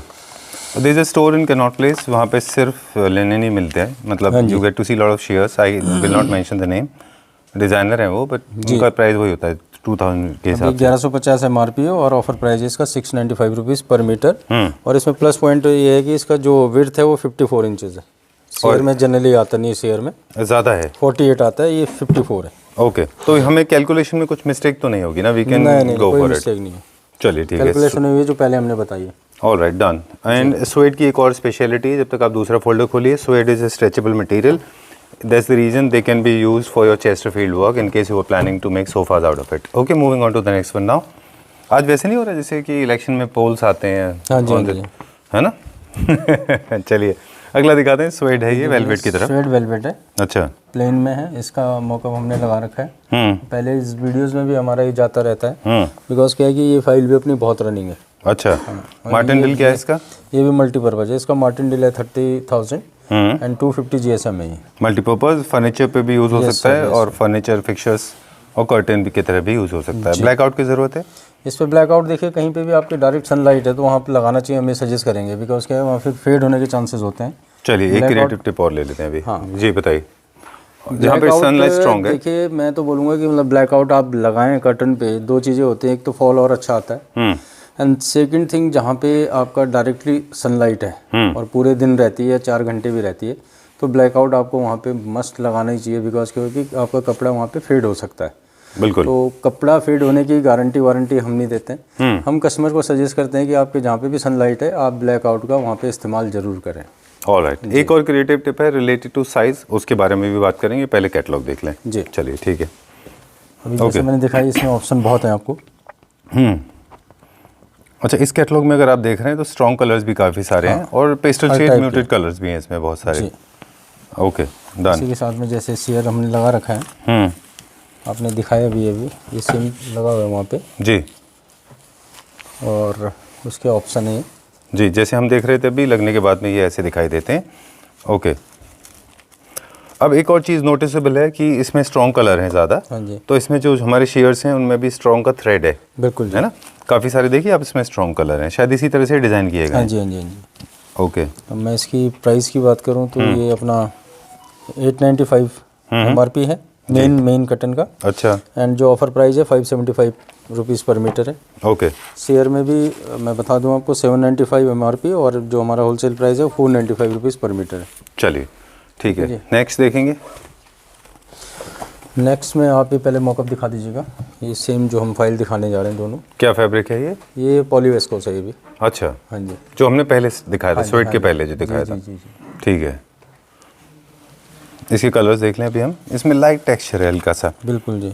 There is a store in Connaught Place, वहाँ पे सिर्फ लेने नहीं मिलते हैं, मतलब you get to see lot of sheers. I will not mention the name, designer है वो, बट उनका प्राइस वही होता है 2000 के हिसाब से। 1150 MRP है और ऑफर प्राइस है इसका 695 रुपीज़ पर मीटर। और इसमें प्लस पॉइंट ये है कि इसका जो विड्थ है वो 54 इंचज़ है। शेयर में जनरली आता नहीं है, शेयर में ज़्यादा है, 48 आता है, ये 54 है। ओके। तो हमें कैलकुलेशन में कुछ मिस्टेक तो नहीं होगी ना? वी कैन गो कोई फॉर इट। मिस्टेक नहीं है, चलिए ठीक है। कैलकुलेशन हुई है जो पहले हमने बताई है। All right, done. And suede की एक और स्पेशलिटी है, जब तक आप दूसरा फोल्डर खोलिए, suede is a stretchable material. That's the reason they can be use for your chesterfield work in case you are planning to make sofas out of it. Okay, moving on to the next one now. आज वैसे नहीं हो रहा जैसे कि election में poles आते हैं? हाँ जी, हाँ जी। है ना? चलिए अगला दिखाते हैं। सुएड है ये, वेलवेट की तरफ। सुएड वेलवेट है, अच्छा। प्लेन में है। इसका मौका हमने लगा रखा है। पहले इस वीडियोस में भी हमारा ये जाता रहता है, बिकॉज क्या है कि ये फाइल भी अपनी बहुत रनिंग है। अच्छा। मार्टिन डिल क्या है इसका? ये भी मल्टीपर्पज है। इसका मार्टिन डिल है 30,000 एंड 250 GSM है ये। मल्टीपर्पज फर्नीचर पे भी यूज़ हो सकता है और फर्नीचर फिक्सर्स और कर्टन भी की तरह भी यूज़ हो सकता है। ब्लैकआउट की ज़रूरत है? इस पे ब्लैकआउट देखिए, कहीं पे भी आपके डायरेक्ट सनलाइट है तो वहाँ पे लगाना चाहिए, हमें सजेस्ट करेंगे, बिकॉज क्या है वहाँ फिर फेड होने के चांसेस होते हैं। चलिए एक क्रिएटिव टिप और ले लेते हैं अभी। हाँ जी, बताइए। जहाँ पे सनलाइट स्ट्रॉन्ग है, देखिए मैं तो बोलूँगा कि मतलब ब्लैकआउट आप लगाएं कर्टन पे, 2 चीज़ें होती हैं, एक तो फॉल और अच्छा आता है, एंड सेकंड थिंग जहाँ पे आपका डायरेक्टली सनलाइट है और पूरे दिन रहती है, 4 घंटे भी रहती है, तो ब्लैकआउट आपको वहाँ पे मस्ट लगाना ही चाहिए, बिकॉज क्योंकि आपका कपड़ा वहाँ पे फेड हो सकता है। बिल्कुल। तो कपड़ा फेड होने की गारंटी वारंटी हम नहीं देते हैं। हम कस्टमर को सजेस्ट करते हैं कि आपके जहाँ पे भी सनलाइट है आप ब्लैकआउट का वहाँ पे इस्तेमाल ज़रूर करें। ऑलराइट। एक और क्रिएटिव टिप है रिलेटेड टू साइज, उसके बारे में भी बात करेंगे, पहले कैटलॉग देख लें जी। चलिए ठीक है। अभी जैसे मैंने दिखाई इसमें ऑप्शन बहुत हैं आपको। अच्छा, इस कैटलॉग में अगर आप देख रहे हैं तो स्ट्रॉन्ग कलर्स भी काफ़ी सारे हैं और पेस्टल शेड म्यूटेड कलर्स भी हैं इसमें बहुत सारे। Okay, done. इसी के साथ में जैसे शेयर हमने लगा रखा है, आपने दिखाया भी है, ये सिम लगा हुआ है वहाँ पे जी, और उसके ऑप्शन है जी, जैसे हम देख रहे थे अभी, लगने के बाद में ये ऐसे दिखाई देते हैं। ओके, अब एक और चीज़ नोटिसेबल है कि इसमें स्ट्रॉन्ग कलर है ज़्यादा। हाँ जी। तो इसमें जो हमारे शेयर्स हैं उनमें भी स्ट्रॉन्ग का थ्रेड है, बिल्कुल जी। है ना। काफ़ी सारे देखिए आप इसमें स्ट्रॉन्ग कलर हैं, शायद इसी तरह से डिज़ाइन किए गए हाँ हैं। जी, हाँ जी, हाँ जी। ओके। अब मैं इसकी प्राइस की बात करूँ तो ये अपना 895 MRP है मेन कटन का। अच्छा। एंड जो ऑफर प्राइस है 575 रुपीज़ पर मीटर है। ओके। शेयर में भी मैं बता दूं आपको 795 MRP और जो हमारा होलसेल प्राइस है वो 495 रुपीज़ पर मीटर है। चलिए ठीक है, नेक्स्ट देखेंगे। नेक्स्ट में आप ये पहले मॉकअप दिखा दीजिएगा। ये सेम जो हम फाइल दिखाने जा रहे हैं दोनों। क्या फैब्रिक है ये? ये पॉलीवेस्कोस है ये भी। अच्छा। हाँ जी। जो हमने पहले दिखाया था, हाँ जी, स्वेट हाँ के जी। पहले जो दिखाया जी, था। जी, जी, जी। ठीक है, इसके कलर्स देख लें अभी हम। इसमें लाइट टेक्सचर है हल्का सा। बिल्कुल जी।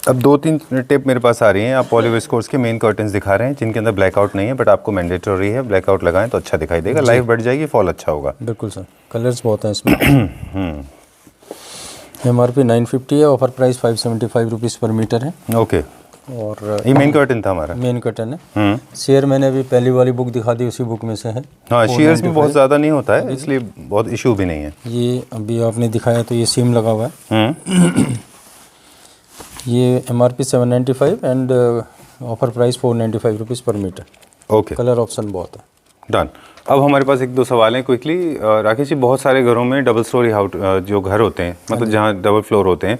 अब 2-3 टिप मेरे पास आ रही हैं। आप पॉलीविस्कोस के मेन कर्टन्स दिखा रहे हैं जिनके अंदर ब्लैकआउट नहीं है, बट आपको मैंडेटरी है ब्लैकआउट लगाएं तो अच्छा दिखाई देगा, लाइफ बढ़ जाएगी, फॉल अच्छा होगा। बिल्कुल सर, कलर्स बहुत हैं इसमें। MRP 950 है, ऑफर प्राइस 575 रुपीज़ पर मीटर है। ओके। और ये मेन कर्टन था हमारा। मेन कटन है। शेयर मैंने अभी पहली वाली बुक दिखा दी, उसी बुक में से है। हाँ, शेयर्स भी बहुत ज़्यादा नहीं होता है, इसलिए बहुत इशू भी नहीं है। ये अभी आपने दिखाया तो ये सीम लगा हुआ है। ये MRP 795 and offer price 495 rupees पर मीटर। ओके, कलर ऑप्शन बहुत है। डन। अब हमारे पास 1-2 सवाल हैं क्विकली। राकेश जी, बहुत सारे घरों में डबल स्टोरी जो घर होते हैं, मतलब जहाँ डबल फ्लोर होते हैं,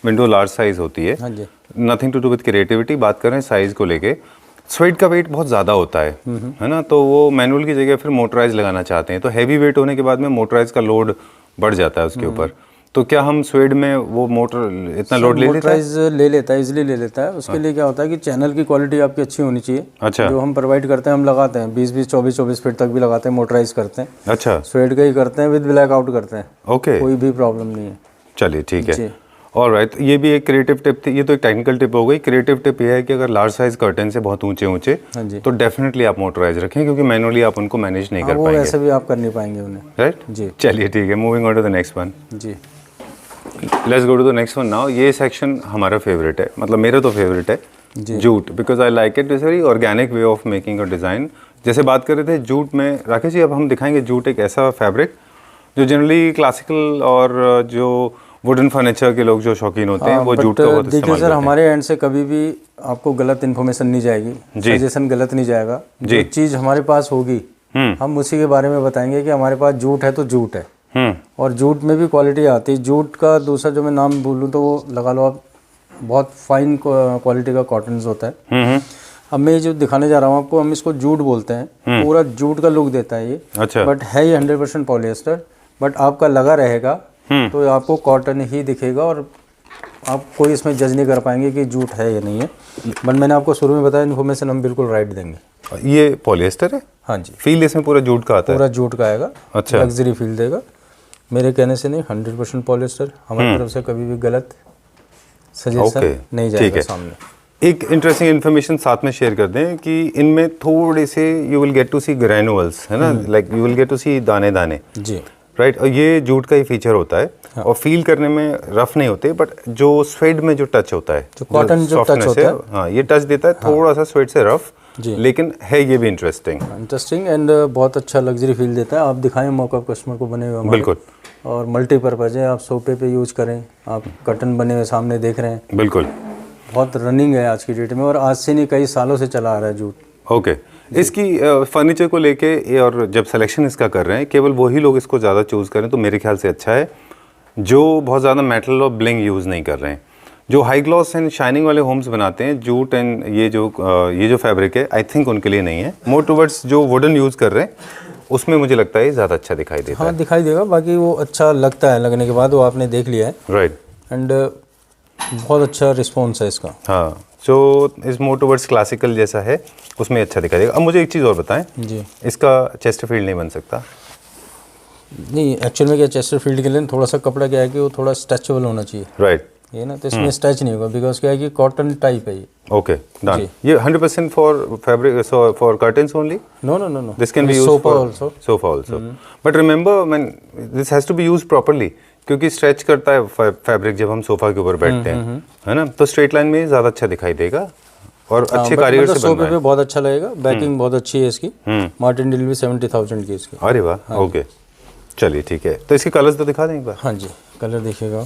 विंडो लार्ज साइज़ होती है। हाँ जी। Nothing to do with creativity, बात करें साइज़ को लेके। स्वेट का वेट बहुत ज़्यादा होता है ना, तो वो मैनुअल की जगह फिर मोटराइज लगाना चाहते हैं, तो हैवी वेट होने के बाद में मोटराइज का लोड बढ़ जाता है उसके ऊपर। तो क्या हम स्वेड में वो मोटर इतना लोड ले लेता है? मोटराइज ले लेता है, इजीली ले लेता है। उसके लिए क्या होता है कि चैनल की क्वालिटी आपकी अच्छी होनी चाहिए। अच्छा। जो हम प्रोवाइड करते हैं, हम लगाते हैं 20-20, 24-24 फीट तक भी लगाते हैं, मोटराइज करते हैं। अच्छा। स्वेड का ही करते हैं, विद ब्लैक आउट करते हैं। ओके, कोई भी प्रॉब्लम नहीं है। चलिए ठीक जी। है। ऑलराइट, ये भी एक क्रिएटिव टिप थी। ये तो एक टेक्निकल टिप हो गई। क्रिएटिव टिप ये है कि अगर लार्ज साइज कर्टन से बहुत ऊंचे हाँ जी। तो डेफिनेटली आप मोटराइज रखें, क्योंकि मैनुअली आप उनको मैनेज नहीं कर वो पाएंगे, वैसे भी आप कर नहीं पाएंगे उन्हें। राइट? जी। चलिए ठीक है, moving on to the next one. जी। Let's go to the next one now. ये सेक्शन हमारा फेवरेट है, मतलब मेरा तो फेवरेट है, jute, because I like it. It's very organic way of making a design. जैसे बात कर रहे थे जूट में, राकेश जी अब हम दिखाएंगे जूट एक ऐसा फैब्रिक जो जनरली क्लासिकल और जो वुडन फर्नीचर के लोग जो शौकीन होते हैं वो जूट का बहुत देखिए इस्तेमाल सर, करते हैं। हमारे एंड से कभी भी आपको गलत इन्फॉर्मेशन नहीं जाएगी, सजेशन गलत नहीं जाएगा। जो चीज़ हमारे पास होगी हम उसी के बारे में बताएंगे कि हमारे पास जूट है तो जूट है। और जूट में भी क्वालिटी आती है। जूट का दूसरा जो मैं नाम बोलूँ तो वो लगा लो आप, बहुत फाइन क्वालिटी का कॉटन होता है। अब मैं ये जो दिखाने जा रहा हूँ आपको, हम इसको जूट बोलते हैं। पूरा जूट का लुक देता है ये। अच्छा। बट है ये 100% पॉलिएस्टर, बट आपका लगा रहेगा तो आपको कॉटन ही दिखेगा और आप कोई इसमें जज नहीं कर पाएंगे कि जूट है या नहीं है। बट मैंने आपको शुरू में बताया, इन्फॉर्मेशन हम बिल्कुल राइट देंगे। ये पॉलिएस्टर है? हाँ जी। फील इसमें पूरा जूट का आता है? पूरा जूट का आएगा। अच्छा। लग्जरी फील देगा। मेरे कहने से नहीं, 100% पॉलिएस्टर। हमारी तरफ से कभी भी गलत सजेशन नहीं जाएगा सामने। एक इंटरेस्टिंग इन्फॉर्मेशन साथ में शेयर कर दें कि इनमें थोड़े से you will get to see granules, है ना, like you will get to see दाने दाने, जी। राइट। और ये जूट का ही फीचर होता है। हाँ। और फील करने में रफ नहीं होते, बट जो स्वेड में जो टच होता है, जो कॉटन जो टच होता है, हाँ, ये टच देता है थोड़ा सा स्वेड से रफ, लेकिन है ये भी इंटरेस्टिंग एंड बहुत अच्छा लग्जरी फील देता है। आप दिखाएं मौका कस्टमर को बने हुए हमारे। बिल्कुल। और मल्टीपर्पज़ है, आप सोफे पे यूज करें, आप कर्टन बने हुए सामने देख रहे हैं। बिल्कुल। बहुत रनिंग है आज की डेट में, और आज से नहीं कई सालों से चला आ रहा है जूट। ओके। इसकी फर्नीचर को लेके और जब सिलेक्शन इसका कर रहे हैं, केवल वही लोग इसको ज़्यादा चूज़ करें तो मेरे ख्याल से अच्छा है जो बहुत ज़्यादा मेटल और ब्लिंग यूज़ नहीं कर रहे हैं। जो हाई ग्लॉस एंड शाइनिंग वाले होम्स बनाते हैं, जूट एंड ये जो फैब्रिक है, आई थिंक उनके लिए नहीं है। मोर टूवर्ड्स जो वुडन यूज़ कर रहे हैं उसमें मुझे लगता है ज़्यादा अच्छा दिखाई देता है। हाँ, दिखाई देगा। बाकी वो अच्छा लगता है, लगने के बाद वो आपने देख लिया है, राइट। एंड बहुत अच्छा रिस्पॉन्स है इसका। हाँ, जो इस मोर टूवर्ड्स क्लासिकल जैसा है उसमें अच्छा दिखाई देगा। अब मुझे एक चीज़ और बताएं जी, इसका चेस्टरफील्ड नहीं बन सकता? नहीं, एक्चुअल में क्या, चेस्टरफील्ड के लिए थोड़ा सा कपड़ा क्या है कि वो थोड़ा स्ट्रेचेबल होना चाहिए, राइट। ये ना, तो इसमें स्ट्रेच नहीं होगा, बिकॉज क्या है कि कॉटन टाइप है ये। Okay, done. ये 100% for fabric, for curtains only? No no no no, this can be used for sofa also, but remember man, this has to be used properly, क्योंकि stretch करता है fabric जब हम sofa के ऊपर बैठते हैं, है ना, तो स्ट्रेट लाइन में ज़्यादा अच्छा दिखाई देगा और अच्छे कारीगर से बनवाएं। सोफे पे बहुत अच्छा लगेगा। बैकिंग बहुत अच्छी है इसकी। मार्टिन डील भी 70,000 की इसकी। अरे वाह, ओके। चलिए ठीक है, तो इसके कलर्स तो दिखा दें एक बार। हाँ जी, कलर देखिएगा।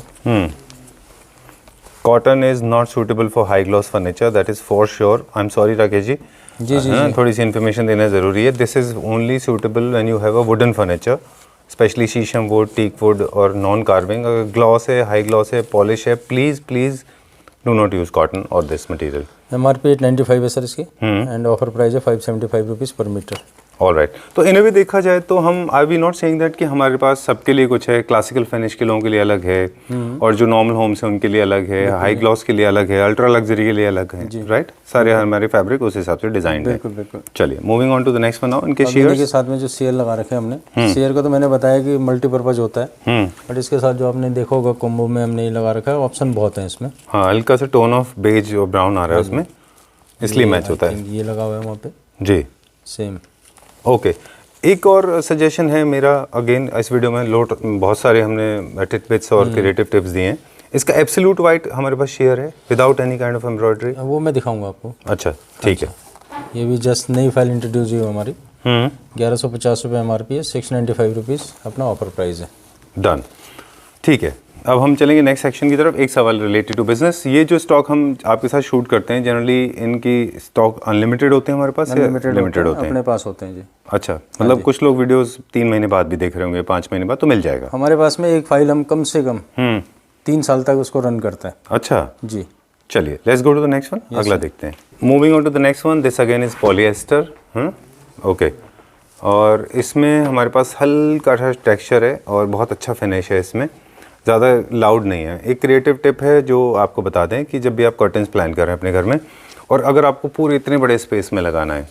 Cotton is not suitable for high gloss furniture, that is for sure. I am sorry Rakesh ji, जी। थोड़ी सी इन्फॉर्मेशन देना ज़रूरी है। This is only suitable when you have a wooden furniture, specially sheesham wood, teak wood और non carving. अगर gloss है, high gloss है, पॉलिश है, please do not use cotton और दिस मटेरियल। MRP 895 है सर इसकी, एंड ऑफर प्राइस है 575 rupees पर मीटर। ऑल राइट, तो इन्हें भी देखा जाए तो हम आई वी नॉट सेइंग दैट कि हमारे पास सबके लिए कुछ है। क्लासिकल फिनिश के लोगों के लिए अलग है, और जो नॉर्मल होम्स है उनके लिए अलग है, हाई ग्लॉस के लिए अलग है, अल्ट्रा लग्जरी के लिए अलग है, राइट। सारे हमारे फैब्रिक उस हिसाब से डिजाइन है। बिल्कुल। चलिए moving on to the next one now. इनके अब शेयर्स के साथ में जो शेयर लगा रखे हैं हमने, शेयर का तो मैंने बताया कि मल्टीपर्पज़ होता है, बट इसके साथ जो आपने देखा होगा कॉम्बो में हमने ये लगा रखा है, ऑप्शन बहुत है इसमें। हाँ, हल्का सा टोन ऑफ बेज और ब्राउन आ रहा है उसमें, इसलिए मैच होता है ये लगा हुआ है वहाँ पे जी। सेम। ओके, एक और सजेशन है मेरा, अगेन इस वीडियो में बहुत सारे हमने टिप्स और क्रिएटिव टिप्स दिए हैं। इसका एब्सोल्यूट वाइट हमारे पास शेयर है without any kind of embroidery. वो मैं दिखाऊंगा आपको। अच्छा ठीक है। ये भी जस्ट नई फाइल इंट्रोड्यूस हुई हमारी। 1150 रुपये MRP है, 695 रुपीज़ अपना ऑफर प्राइस है। डन, ठीक है। अब हम चलेंगे नेक्स्ट सेक्शन की तरफ। एक सवाल रिलेटेड टू बिजनेस। ये जो स्टॉक हम आपके साथ शूट करते हैं, जनरली इनकी स्टॉक अनलिमिटेड होते हैं हमारे पास, लिमिटेड होते हैं? अपने पास होते हैं जी। अच्छा, मतलब कुछ लोग वीडियोस 3 महीने बाद भी देख रहे होंगे, 5 महीने बाद, तो मिल जाएगा हमारे पास में एक फाइल हम कम से कम 3 साल तक उसको रन करते हैं। अच्छा जी। चलिए let's go to the next one. अगला देखते हैं। Moving on to the next one. This again is polyester. Okay, और इसमें हमारे पास हल्का सा टेक्सचर है और बहुत अच्छा फिनिश है इसमें, ज़्यादा लाउड नहीं है। एक क्रिएटिव टिप है जो आपको बता दें कि जब भी आप कर्टन्स प्लान कर रहे हैं अपने घर में, और अगर आपको पूरे इतने बड़े स्पेस में लगाना है,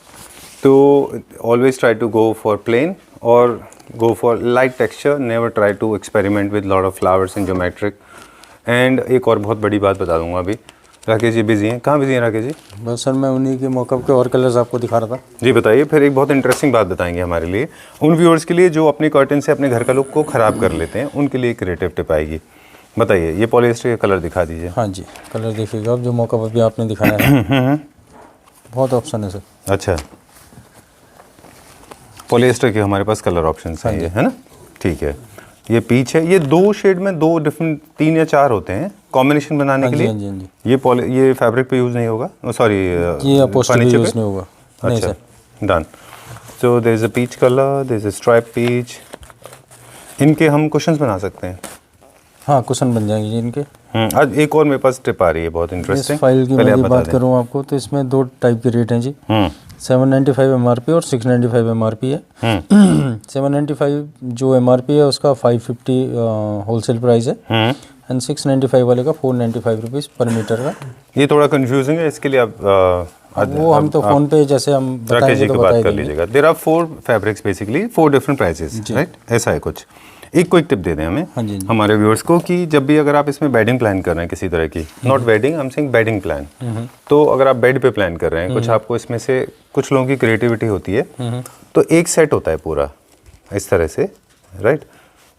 तो always try to go for plain और go for light texture. Never try to experiment with lot of flowers and geometric. And एक और बहुत बड़ी बात बता दूंगा अभी। राकेश जी बिजी हैं? कहाँ बिजी हैं राकेश जी? बस सर मैं उन्हीं के मॉकअप के और कलर्स आपको दिखा रहा था। जी बताइए। फिर एक बहुत इंटरेस्टिंग बात बताएंगे हमारे लिए, उन व्यूअर्स के लिए जो अपने कर्टन से अपने घर का लुक को ख़राब कर लेते हैं, उनके लिए क्रिएटिव टिप आएगी। बताइए, ये पॉलिएस्टर के कलर दिखा दीजिए। हाँ जी, कलर देखिएगा अब जो मॉकअप अभी आपने दिखाया है। बहुत ऑप्शन है सर। अच्छा, पॉलिएस्टर के हमारे पास कलर ऑप्शन है ना? ठीक है। ये पीच है, ये 2 शेड में 2 डिफरेंट 3 या 4 होते हैं कॉम्बिनेशन बनाने के लिए। ये फैब्रिक पे यूज़ नहीं होगा, सॉरी ये अपॉस्ट्री पे यूज़ नहीं होगा। अच्छा, done. So there is a peach colour, there is a stripe peach. इनके हम कुशन्स बना सकते हैं। हाँ, कुशन बन जाएंगे इनके। आज एक और मेरे पास टिप आ रही है बहुत इंटरेस्टिंग। इस फाइल की मैं बात करूँ आपको तो इसमें 2 टाइप के रेट हैं जी। 795 MRP और 695 MRP है। 795 जो MRP है उसका 550 होलसेल प्राइस है, एंड 695 वाले का 495 रुपीज़ पर मीटर का। ये थोड़ा कंफ्यूजिंग है, इसके लिए आप वो हम तो फ़ोन पे जैसे हम राकेश जी को बात कर लीजिएगा। There are 4 fabrics basically, 4 different prices, right? ऐसा है कुछ। एक क्विक टिप दे दें हमें, हाँ जी, हमारे व्यूअर्स को, कि जब भी अगर आप इसमें बेडिंग प्लान कर रहे हैं किसी तरह की, not wedding, I am saying bedding plan, तो अगर आप बेड पे प्लान कर रहे हैं, कुछ आपको इसमें से, कुछ लोगों की क्रिएटिविटी होती है, तो एक सेट होता है पूरा इस तरह से, राइट?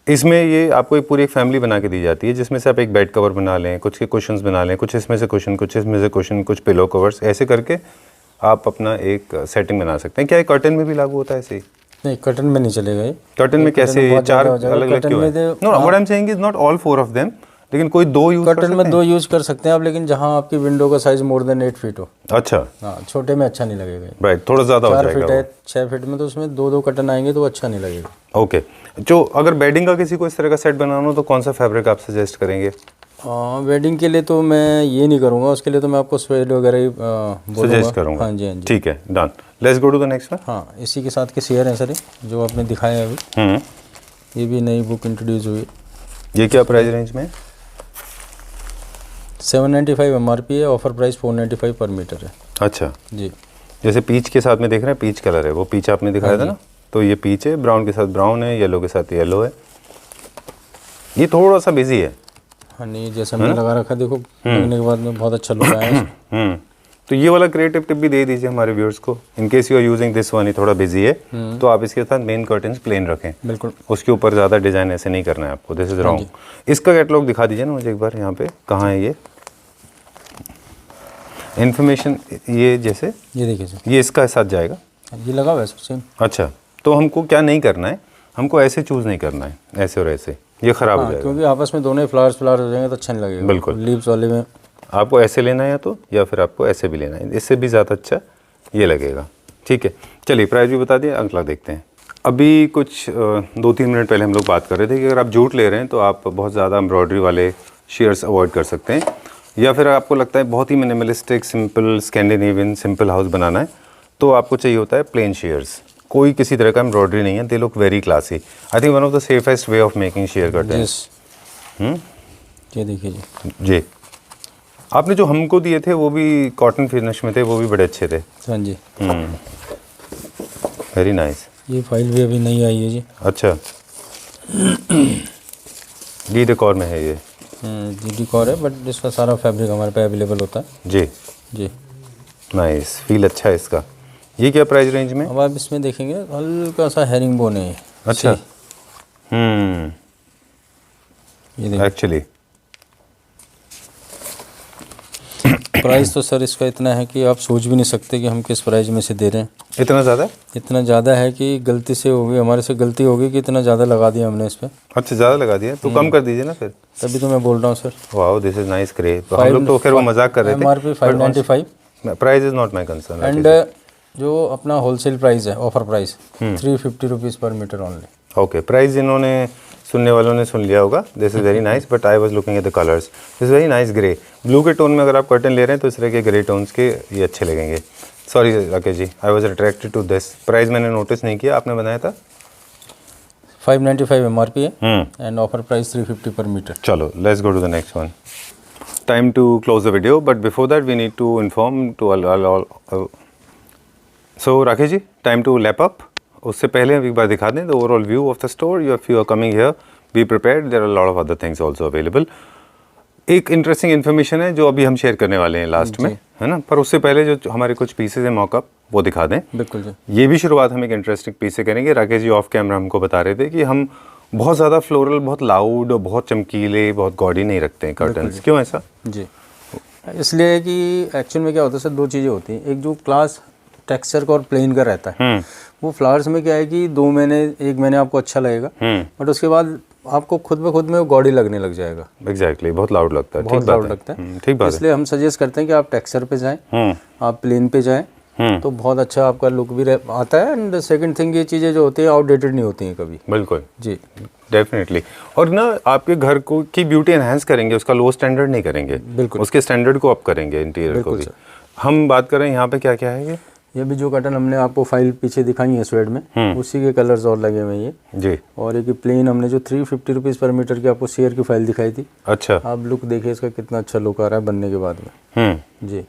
इसमें ये आपको एक पूरी एक फैमिली बना के दी जाती है, जिसमें से आप एक बेड कवर बना लें, कुछ के कुशन्स बना लें, कुछ इसमें से कुशन, कुछ इसमें से कुशन, कुछ पिलो कवर्स, ऐसे करके आप अपना एक सेटिंग बना सकते हैं। क्या ये कर्टन में भी लागू होता है ऐसे ही? नहीं, कर्टन में नहीं चलेगा ये। कर्टन में कैसे 4 अलग-अलग क्यों है? No, what I am saying is not all 4 of them, लेकिन कोई 2 यूज कर सकते हैं। कर्टन में 2 यूज कर सकते हैं आप, लेकिन जहाँ आपकी विंडो का साइज मोर देन 8 फीट हो। अच्छा, हाँ, छोटे में अच्छा नहीं लगेगा। राइट, थोड़ा ज़्यादा हो 4 जाएगा। फीट है, 6 फीट में तो उसमें 2-2 कर्टन आएंगे तो अच्छा नहीं लगेगा। ओके, जो अगर बेडिंग का किसी को इस तरह का सेट बनाना हो तो कौन सा फैब्रिक आप सजेस्ट करेंगे? वेडिंग के लिए तो मैं ये नहीं करूँगा, उसके लिए तो मैं आपको स्वेड वगैरह ही सजेस्ट करूँगा। हाँ जी, हाँ जी। ठीक है, done. Let's go to the next one. हाँ, इसी के साथ के शेयर हैं सर, जो आपने दिखाया अभी। ये भी नई बुक इंट्रोड्यूस हुई। ये क्या प्राइस रेंज में? 795 MRP है, ऑफर प्राइस 495 पर मीटर है। अच्छा जी। जैसे पीच के साथ में देख रहे हैं, पीच कलर है, वो पीच आपने दिखाया था ना, तो ये पीच है, ब्राउन के साथ ब्राउन है, येलो के साथ येलो है। ये थोड़ा सा बिजी है। हाँ, नहीं, जैसे हमने लगा रखा, देखो लगने के बाद में बहुत अच्छा लुक आया। तो ये वाला क्रिएटिव टिप भी दे दीजिए हमारे व्यूअर्स को, in case you are using this one, ही थोड़ा बिजी है, तो आप इसके साथ मेन कर्टन्स प्लेन रखें। बिल्कुल, उसके ऊपर ज़्यादा डिज़ाइन ऐसे नहीं करना है आपको, दिस इज रॉन्ग। इसका कैटलॉग दिखा दीजिए ना मुझे एक बार, यहाँ पे कहाँ है ये इन्फॉर्मेशन? ये जैसे ये देखिए सर, ये इसका साथ जाएगा, ये लगा हुआ है सर सेम। अच्छा, तो हमको क्या नहीं करना है, हमको ऐसे चूज़ नहीं करना है, ऐसे और ऐसे, ये ख़राब हो जाएगा। क्योंकि आपस में दोनों ही फ्लावर्स हो जाएंगे तो अच्छा नहीं लगेगा। बिल्कुल। लीव्स वाले में आपको ऐसे लेना है या फिर आपको ऐसे भी लेना है, इससे भी ज़्यादा अच्छा ये लगेगा। ठीक है, चलिए प्राइस भी बता दिए, अगला देखते हैं। अभी कुछ 2-3 मिनट पहले हम लोग बात कर रहे थे कि अगर आप जूट ले रहे हैं तो आप बहुत ज़्यादा एम्ब्रॉयडरी वाले शेयर्स अवॉइड कर सकते हैं, या फिर आपको लगता है बहुत ही minimalistic simple Scandinavian simple house बनाना है तो आपको चाहिए होता है प्लेन शेयर्स, कोई किसी तरह का एम्ब्रॉयडरी नहीं है, they look very classy. I think one of the safest way of making share curtains. ये देखिए जी। जी, आपने जो हमको दिए थे वो भी कॉटन फिनिश में थे, वो भी बड़े अच्छे थे। हाँ जी, वेरी नाइस। ये फाइल भी अभी नहीं आई है जी। अच्छा, डी डेकोर में है ये। जी डिकॉर है, बट इसका सारा फैब्रिक हमारे पे अवेलेबल होता है जी जी। नाइस, फील अच्छा है इसका। ये क्या प्राइस रेंज में? अब आप इसमें देखेंगे हल्का सा हेरिंग बोन है। अच्छा, ये देखिए एक्चुअली प्राइस तो सर इसका इतना है कि आप सोच भी नहीं सकते कि हम किस प्राइस में से दे रहे हैं। इतना ज़्यादा? इतना ज़्यादा है कि गलती से होगी, हमारे से गलती होगी कि इतना ज़्यादा लगा दिया हमने इस पर। अच्छा, ज़्यादा लगा दिया तो कम कर दीजिए ना फिर। तभी तो मैं बोल रहा हूँ sir. Wow, this is nice grey. तो हम लोग तो फिर वो मजाक कर रहे थे। MRP 595 price is not my concern. And जो अपना होलसेल प्राइस है, ऑफर प्राइस 350 रुपीज़ पर मीटर ओनली। ओके, प्राइस इन्होंने सुनने वालों ने सुन लिया होगा। This is very nice, but I was looking at the colours. This is very nice grey. Blue के टोन में अगर आप कर्टन ले रहे हैं तो इस तरह के ग्रे टोन्स के ये अच्छे लगेंगे। Sorry Rakesh ji, I was attracted to this. Price मैंने नोटिस नहीं किया, आपने बनाया था। 595 MRP है एंड ऑफर प्राइस 350 पर मीटर। चलो, let's go to the next one. Time to close the video, but before that we need to inform to all. So Rakesh ji, time to wrap up. उससे पहले हम एक बार दिखा दें the overall view of the store. If you are coming here, be prepared, there are lot of other things also available. एक interesting information है जो अभी हम शेयर करने वाले हैं लास्ट में, है ना, पर उससे पहले जो हमारे कुछ पीसेज हैं मॉकअप, वो दिखा दें। बिल्कुल जी। ये भी शुरुआत हम एक इंटरेस्टिंग पीस से करेंगे। राकेश जी ऑफ कैमरा हमको बता रहे थे कि हम बहुत ज़्यादा फ्लोरल, बहुत लाउड, बहुत चमकीले, बहुत गॉडी नहीं रखते हैं कर्टन्स। क्यों ऐसा? जी, इसलिए कि एक्चुअल में क्या होता है सर, दो चीज़ें होती हैं। एक जो क्लास टेक्सचर का और प्लेन का रहता है, वो फ्लावर्स में क्या है कि 2 महीने 1 महीने आपको अच्छा लगेगा, बट उसके बाद आपको खुद ब खुद में वो गॉडी लगने लग जाएगा। एग्जैक्टली, बहुत लाउड लगता है। बहुत लाउड लगता है। ठीक बात है। इसलिए हम सजेस्ट करते हैं कि आप टेक्सचर पे जाएं, आप प्लेन पे जाएं, तो बहुत अच्छा आपका लुक भी आता है। एंड सेकंड थिंग, ये चीज़ें जो होती हैं आउटडेटेड नहीं होती हैं कभी। बिल्कुल जी, डेफिनेटली। और ना आपके घर को की ब्यूटी एनहांस करेंगे, उसका लो स्टैंडर्ड नहीं करेंगे, बिल्कुल उसके स्टैंडर्ड को अप करेंगे, इंटीरियर को भी। हम बात करें यहाँ पे क्या क्या है ये भी जो कर्टन हमने आपको फाइल पीछे दिखाई है स्वेड में, उसी के कलर्स और लगे हुए हैं ये जी। और एक प्लेन हमने जो 350 रुपीज़ पर मीटर की आपको शेयर की फाइल दिखाई थी। अच्छा, आप लुक देखिए इसका कितना अच्छा लुक आ रहा है बनने के बाद में। जी,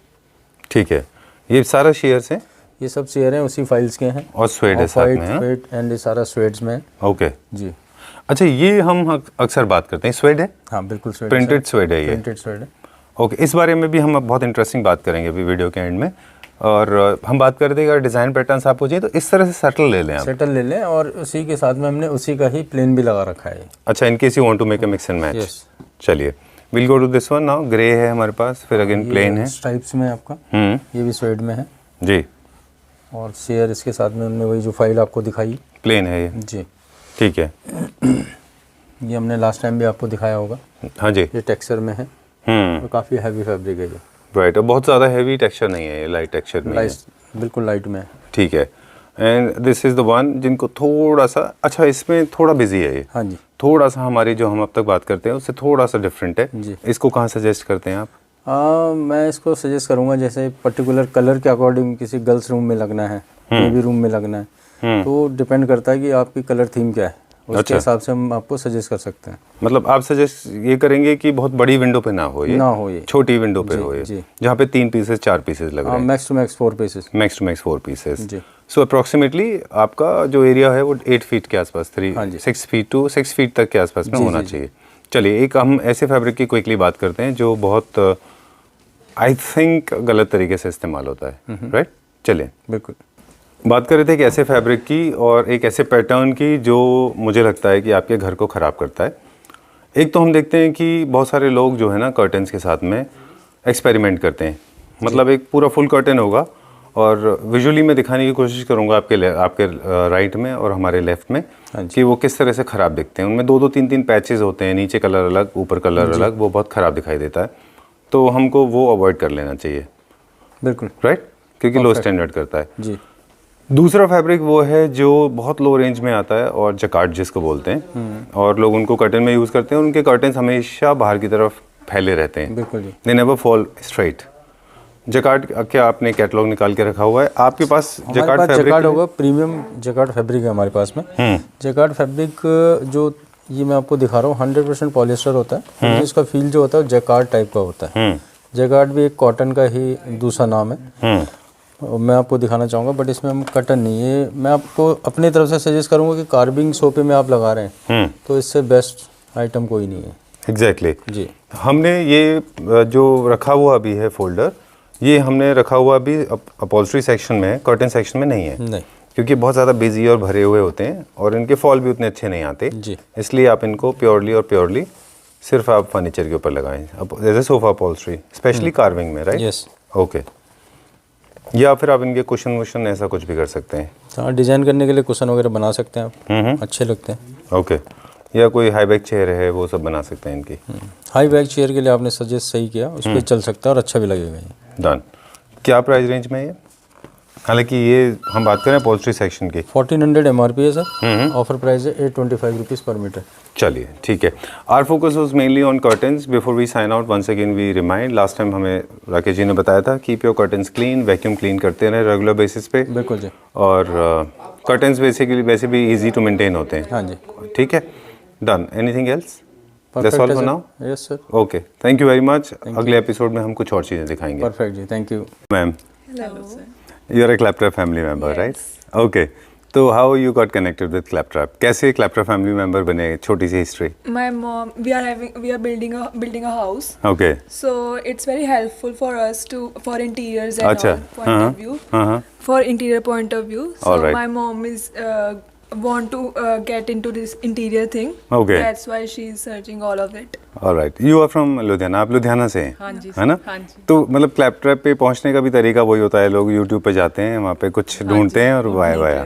ठीक है। ये सारा शेयर्स हैं, ये सब शेयर हैं उसी फाइल्स के हैं और स्वेड है साथ में। स्वेड एंड ये सारा स्वेड्स में है। ओके जी, अच्छा, ये हम अक्सर बात करते हैं, स्वेड है। हाँ बिल्कुल स्वेड, प्रिंटेड स्वेड है ये। प्रिंटेड स्वेड है। ओके, इस बारे में भी हम बहुत इंटरेस्टिंग बात करेंगे अभी वीडियो के एंड में। और हम बात कर रहे थे अगर डिज़ाइन पैटर्न्स आपको चाहिए तो इस तरह से सटल ले लें आप। सेटल ले लें और उसी के साथ में हमने उसी का ही प्लेन भी लगा रखा है। अच्छा, in case you want to make a mix and match. Yes. चलिए, will go to this one now. Grey है हमारे पास, फिर अगेन प्लेन है, स्ट्राइप्स में आपका, ये भी स्वेड में है जी। और शेयर इसके साथ में हमने वही जो फाइल आपको दिखाई, प्लेन है ये, जी ठीक है। ये हमने लास्ट टाइम भी आपको दिखाया होगा। हाँ जी। ये टेक्सचर में है और काफ़ी हैवी फैब्रिक है ये। राइट, और बहुत ज़्यादा हैवी टेक्सचर नहीं है ये, लाइट टेक्सचर में है। बिल्कुल लाइट में है। ठीक है। And this is the one जिनको थोड़ा सा, अच्छा इसमें थोड़ा बिजी है ये। हाँ जी, थोड़ा सा हमारी जो हम अब तक बात करते हैं उससे थोड़ा सा डिफरेंट है जी। इसको कहाँ सजेस्ट करते हैं आप? मैं इसको सजेस्ट करूँगा जैसे पर्टिकुलर कलर के अकॉर्डिंग किसी गर्ल्स रूम में लगना है, बेबी रूम में लगना है, तो डिपेंड करता है कि आपकी कलर थीम क्या है, उसके हिसाब से हम आपको सजेस्ट कर सकते हैं। मतलब आप सजेस्ट ये करेंगे कि बहुत बड़ी विंडो पे ना हो ये, छोटी विंडो पे हो ये, जहाँ पे 3 पीसेस 4 पीसेस लग रहे हैं। Max to max 4 pieces. Max to max 4 pieces. So approximately आपका जो एरिया है वो 8 फीट के आसपास, 6 फीट टू 6 फीट तक के आसपास में होना चाहिए। चलिए, एक हम ऐसे फैब्रिक की क्विकली बात करते हैं जो बहुत आई थिंक गलत तरीके से इस्तेमाल होता है, राइट? चलिए, बिल्कुल बात कर रहे थे कि ऐसे फैब्रिक की और एक ऐसे पैटर्न की जो मुझे लगता है कि आपके घर को ख़राब करता है। एक तो हम देखते हैं कि बहुत सारे लोग जो है ना कर्टन्स के साथ में एक्सपेरिमेंट करते हैं, मतलब एक पूरा फुल कर्टन होगा और विजुअली मैं दिखाने की कोशिश करूँगा आपके राइट में और हमारे लेफ्ट में कि वो किस तरह से ख़राब दिखते हैं। उनमें 2-2 3-3 पैचेस होते हैं, नीचे कलर अलग ऊपर कलर अलग, वो बहुत ख़राब दिखाई देता है, तो हमको वो अवॉइड कर लेना चाहिए। बिल्कुल राइट, क्योंकि लो स्टैंडर्ड करता है जी। दूसरा फैब्रिक वो है जो बहुत लो रेंज में आता है और जकार्ड जिसको बोलते हैं, और लोग उनको कर्टन में यूज़ करते हैं। उनके कर्टन्स हमेशा बाहर की तरफ फैले रहते हैं, बिल्कुल जी। They never fall straight. Jacquard क्या आपने कैटलॉग निकाल के रखा हुआ है आपके पास? जकार्ड फैब्रिक जकार्ड होगा, प्रीमियम जकार्ड फैब्रिक है हमारे पास में। जकार्ड फैब्रिक जो ये मैं आपको दिखा रहा हूँ 100% पॉलिएस्टर होता है, इसका फील जो होता है जकार्ड टाइप का होता है। जकार्ड भी एक कॉटन का ही दूसरा नाम है, और मैं आपको दिखाना चाहूँगा, बट इसमें हम कटन नहीं है। मैं आपको अपनी तरफ से सजेस्ट करूँगा कि कार्बिंग सोफे में आप लगा रहे हैं तो इससे बेस्ट आइटम कोई नहीं है। एग्जैक्टली जी। हमने ये जो रखा हुआ भी है फोल्डर, ये हमने रखा हुआ भी अपॉल्स्ट्री सेक्शन में है, कर्टन सेक्शन में नहीं है, नहीं, क्योंकि बहुत ज़्यादा बिजी और भरे हुए होते हैं और इनके फॉल भी उतने अच्छे नहीं आते जी। इसलिए आप इनको प्योरली सिर्फ आप फर्नीचर के ऊपर लगाएं, जैसे सोफा अपॉल्स्ट्री, स्पेशली कार्विंग में, राइट? यस। ओके। या फिर आप इनके कुशन वुशन ऐसा कुछ भी कर सकते हैं। हाँ, डिज़ाइन करने के लिए कुशन वगैरह बना सकते हैं आप, अच्छे लगते हैं। ओके। या कोई हाई बैक चेयर है वो सब बना सकते हैं इनकी। हाई बैक चेयर के लिए आपने सजेस्ट सही किया, उस पर चल सकता है और अच्छा भी लगेगा ये। डन। क्या प्राइस रेंज में है ये? हालांकि ये हम बात करें अपॉल्स्ट्री सेक्शन की, 1400 MRP है सर, ऑफर प्राइस है 825 रुपीज़ पर मीटर। चलिए ठीक है। Our focus was mainly on curtains. Before we sign out once again we remind, last time हमें राकेश जी ने बताया था keep your curtains clean, vacuum clean करते रहें रेगुलर बेसिस पे। बिल्कुल जी। और कर्टन्स बेसिकली वैसे भी इजी टू मेंटेन होते हैं। हाँ जी। ठीक है, done. Anything else? That's all for now. Yes sir. Okay, thank you very much. अगले एपिसोड में हम कुछ और चीज़ें दिखाएंगे। परफेक्ट जी, thank you ma'am. Hello, sir. You are a Claptrap family member, right? Okay. So how you got connected with Claptrap? कैसे Claptrap family member बने? छोटी सी history. My mom, we are building a house. Okay. So it's very helpful for us for interiors and अच्छा. all point of view. For interior point of view. So All right. my mom is want to get into this interior thing. Okay. That's why she is searching all of it. All right. You are from Ludhiana. आप लुधियाना से हैं? हाँ जी. है ना? हाँ जी. तो मतलब Claptrap पे पहुंचने का भी तरीका वही होता है, लोग YouTube पे जाते हैं, वहाँ पे कुछ ढूंढते हैं और वाया।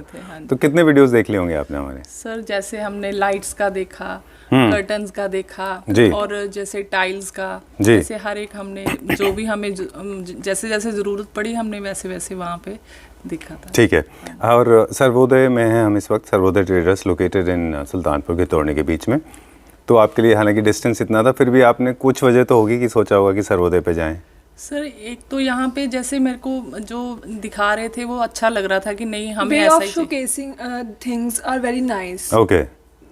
तो कितने वीडियोस देख लिए होंगे आपने हमारे? सर जैसे हमने लाइट्स का देखा, कर्टन्स का देखा, जी। और जैसे टाइल्स का, जी। जैसे हर एक हमने जो भी हमें जैसे जैसे ज़रूरत पड़ी हमने वैसे वैसे वहाँ पे दिखा था। ठीक है। और सर्वोदय में हैं हम इस वक्त, Sarvodaya traders located in Sultanpur के तोड़ने के बीच में। तो आपके लिए हालांकि डिस्टेंस इतना था, फिर भी आपने कुछ वजह तो होगी कि सोचा होगा कि सर्वोदय पे जाएं। सर एक तो यहाँ पे जैसे मेरे को जो दिखा रहे थे वो अच्छा लग रहा था कि नहीं हमें Way ऐसा of he showcasing things are very nice. Okay.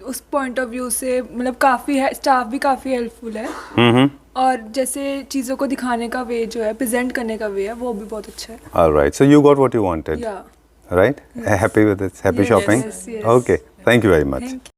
उस पॉइंट ऑफ व्यू से मतलब काफ़ी है, स्टाफ भी काफ़ी हेल्पफुल है। और जैसे चीज़ों को दिखाने का वे जो है, प्रेजेंट करने का वे है, वो भी बहुत अच्छा है। Alright, so you got what you wanted, Yeah. right? Happy with it? Happy Yes, shopping? yes, yes. Okay, thank you very much. Thank you.